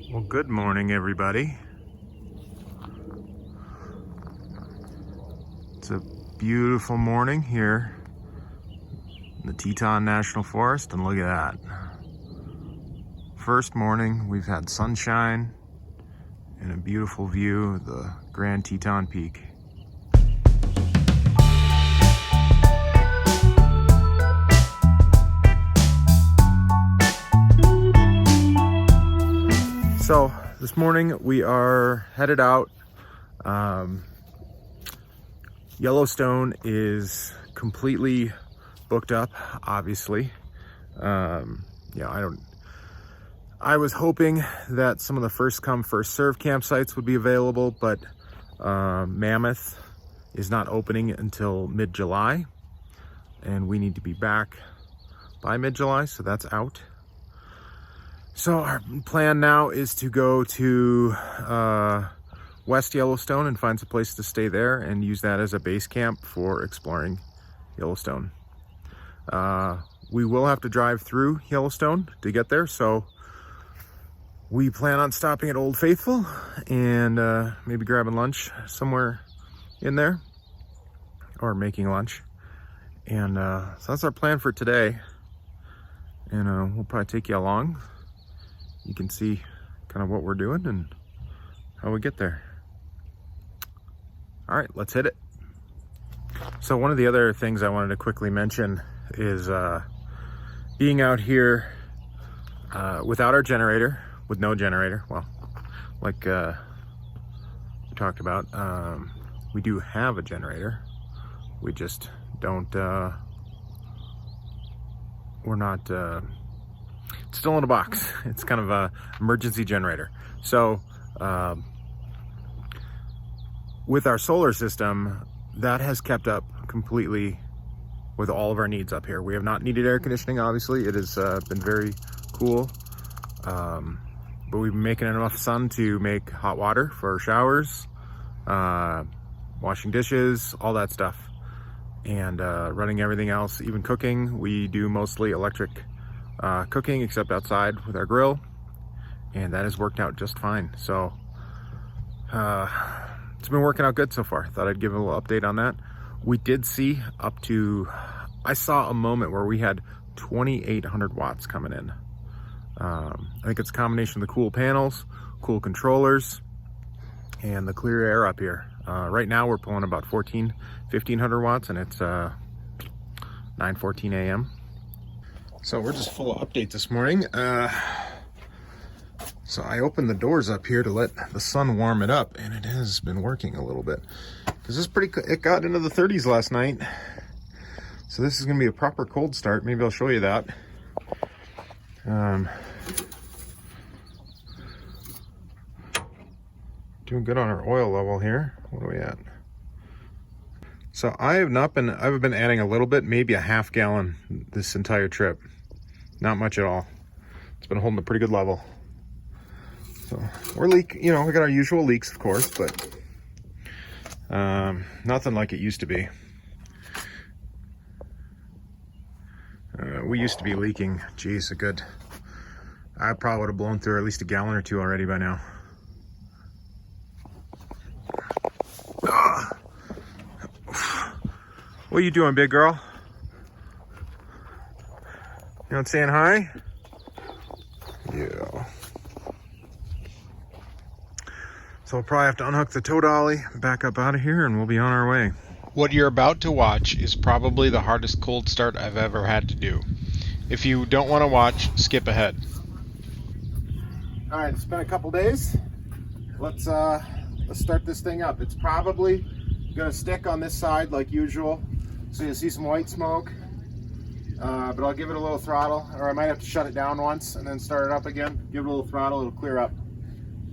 Well, good morning, everybody. It's a beautiful morning here in the Teton National Forest, and look at that. First morning, we've had sunshine and a beautiful view of the Grand Teton Peak. So this morning we are headed out. Yellowstone is completely booked up, obviously. I was hoping that some of the first come, first serve campsites would be available, but Mammoth is not opening until mid-July, and we need to be back by mid-July, so that's out. So our plan now is to go to West Yellowstone and find some place to stay there and use that as a base camp for exploring Yellowstone. We will have to drive through Yellowstone to get there, so we plan on stopping at Old Faithful and maybe grabbing lunch somewhere in there or making lunch. And so that's our plan for today. And we'll probably take you along. You can see kind of what we're doing and how we get there. All right, let's hit it. So one of the other things I wanted to quickly mention is being out here without our generator, with no generator. Well, like we talked about, we do have a generator. We just don't, we're not, it's still in a box. It's kind of a emergency generator. So with our solar system, that has kept up completely with all of our needs up here. We have not needed air conditioning, obviously. It has been very cool. But we've been making enough sun to make hot water for our showers, washing dishes, all that stuff. And running everything else, even cooking. We do mostly electric cooking, except outside with our grill, and that has worked out just fine. So it's been working out good so far. Thought I'd give a little update on that. We did see up to, I saw a moment where we had 2,800 watts coming in. I think it's a combination of the cool panels, cool controllers, and the clear air up here. Right now we're pulling about 1,500 watts, and it's 9:14 a.m. So we're just full of update this morning. So I opened the doors up here to let the sun warm it up, and it has been working a little bit. Because it got into the 30s last night. So this is gonna be a proper cold start. Maybe I'll show you that. Doing good on our oil level here. What are we at? So I've been adding a little bit, maybe a half gallon this entire trip. Not much at all. It's been holding a pretty good level. So we're we got our usual leaks, of course, but nothing like it used to be. We used to be leaking, geez, I probably would have blown through at least a gallon or two already by now. What are you doing, big girl? You not saying hi? Yeah. So we'll probably have to unhook the tow dolly, back up out of here, and we'll be on our way. What you're about to watch is probably the hardest cold start I've ever had to do. If you don't want to watch, skip ahead. All right, it's been a couple days. Let's start this thing up. It's probably gonna stick on this side like usual. So you'll see some white smoke, but I'll give it a little throttle, or I might have to shut it down once and then start it up again. Give it a little throttle, it'll clear up.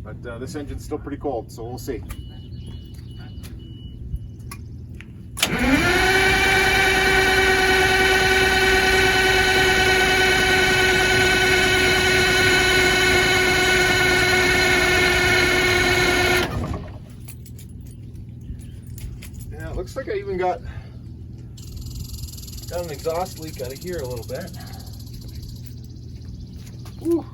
But this engine's still pretty cold, so we'll see. Yeah, it looks like I even got an exhaust leak out of here a little bit. Whew.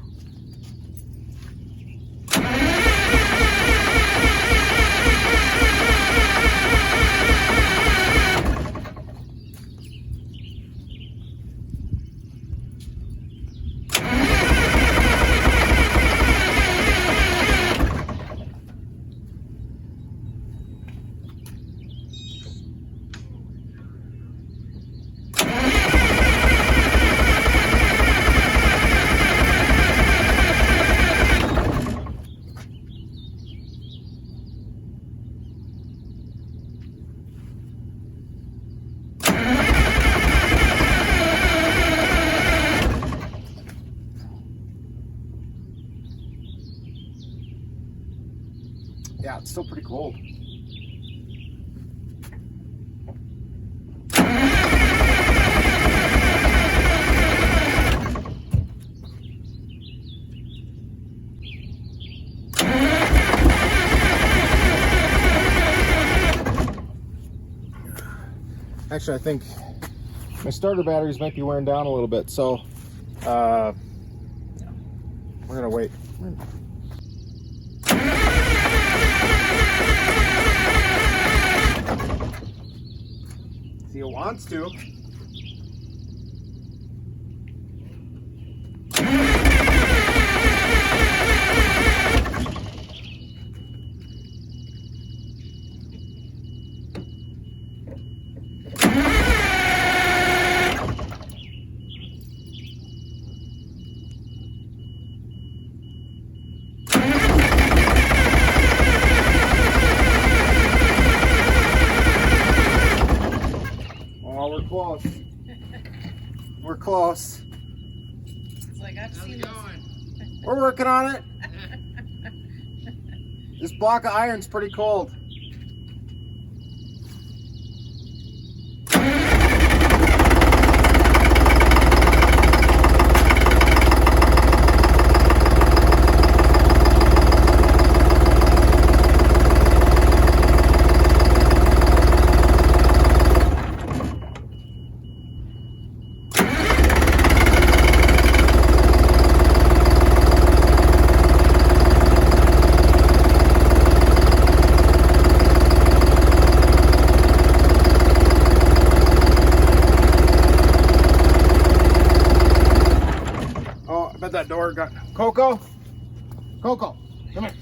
Yeah, it's still pretty cold. Actually, I think my starter batteries might be wearing down a little bit, so we're gonna wait. See, it wants to. We're close. We're close. It's like I've seen this. We're working on it. This block of iron's pretty cold. I bet that door got... Coco? Coco, come here.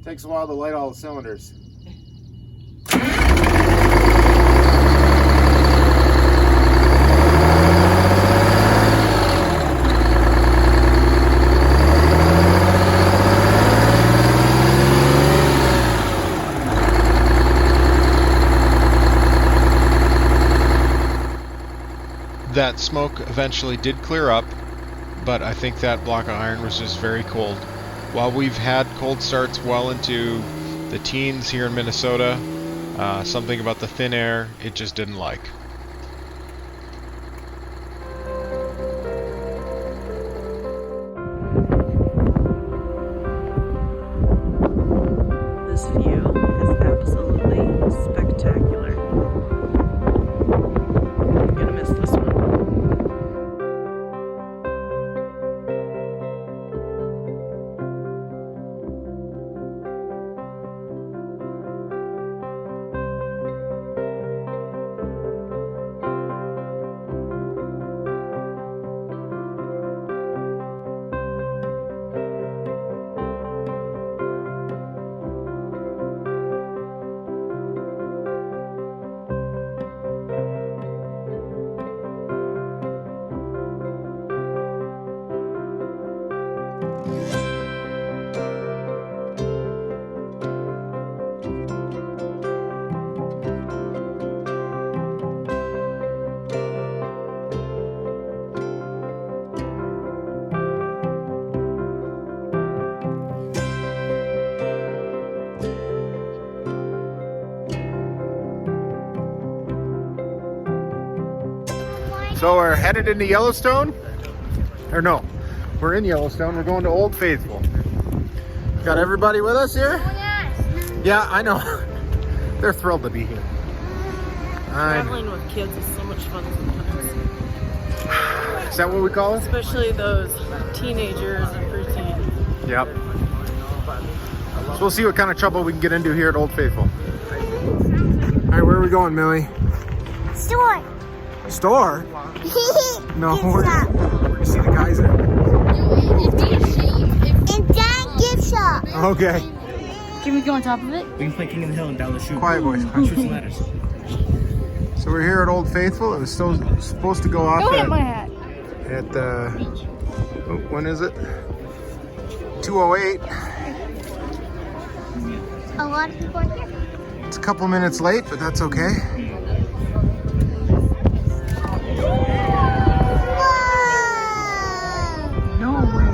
Takes a while to light all the cylinders. That smoke eventually did clear up, but I think that block of iron was just very cold. While we've had cold starts well into the teens here in Minnesota, something about the thin air it just didn't like. This view is absolutely spectacular. I'm gonna miss this one. So we're headed into Yellowstone? Or no, we're in Yellowstone. We're going to Old Faithful. Got everybody with us here? Yeah, I know. They're thrilled to be here. Traveling with kids is so much fun sometimes. Is that what we call it? Especially those teenagers and preteens. Yep. So we'll see what kind of trouble we can get into here at Old Faithful. All right, where are we going, Millie? Store. Store? No. Pizza. You see the geyser? It'd be a shame if... And Dad gets up. Okay. Can we go on top of it? We can play King of the Hill and down the chute. Quiet, boys. Shoot some ladders. So we're here at Old Faithful. It was still supposed to go off Go hit my hat. at when is it? 2:08. A lot of people are here. It's a couple minutes late, but that's okay. No way.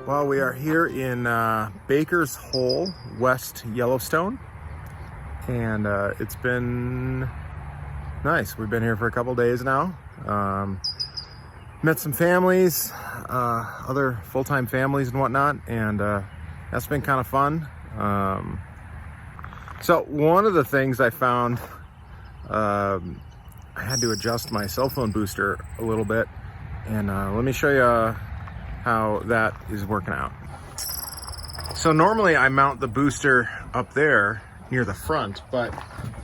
Well, we are here in Baker's Hole, West Yellowstone, and it's been nice. We've been here for a couple days now. Met some families, other full-time families and whatnot, and that's been kind of fun. So one of the things I found, I had to adjust my cell phone booster a little bit, and let me show you how that is working out. So normally I mount the booster up there near the front, but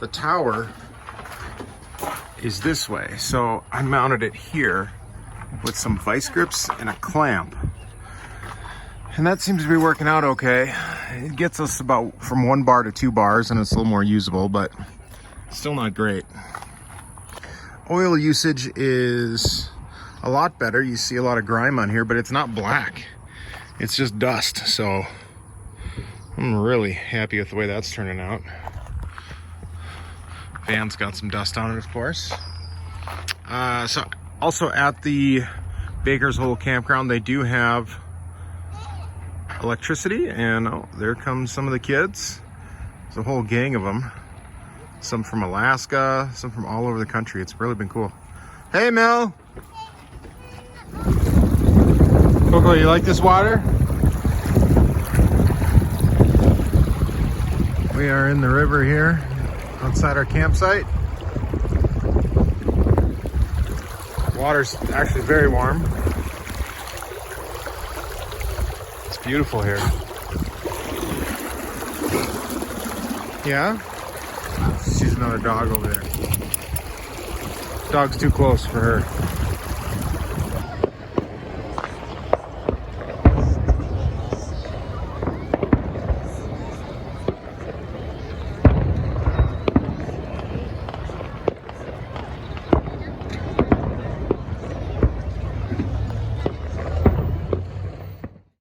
the tower is this way. So I mounted it here with some vice grips and a clamp. And that seems to be working out okay. It gets us about from 1 bar to 2 bars, and it's a little more usable, but still not great. Oil usage is a lot better. You see a lot of grime on here, but it's not black. It's just dust. So I'm really happy with the way that's turning out. Van's got some dust on it, of course. So also at the Baker's Hole Campground, they do have electricity, and oh, there comes some of the kids. There's a whole gang of them. Some from Alaska, some from all over the country. It's really been cool. Hey, Mel. Coco, you like this water? We are in the river here outside our campsite. Water's actually very warm. It's beautiful here. Yeah? She's another dog over there. Dog's too close for her.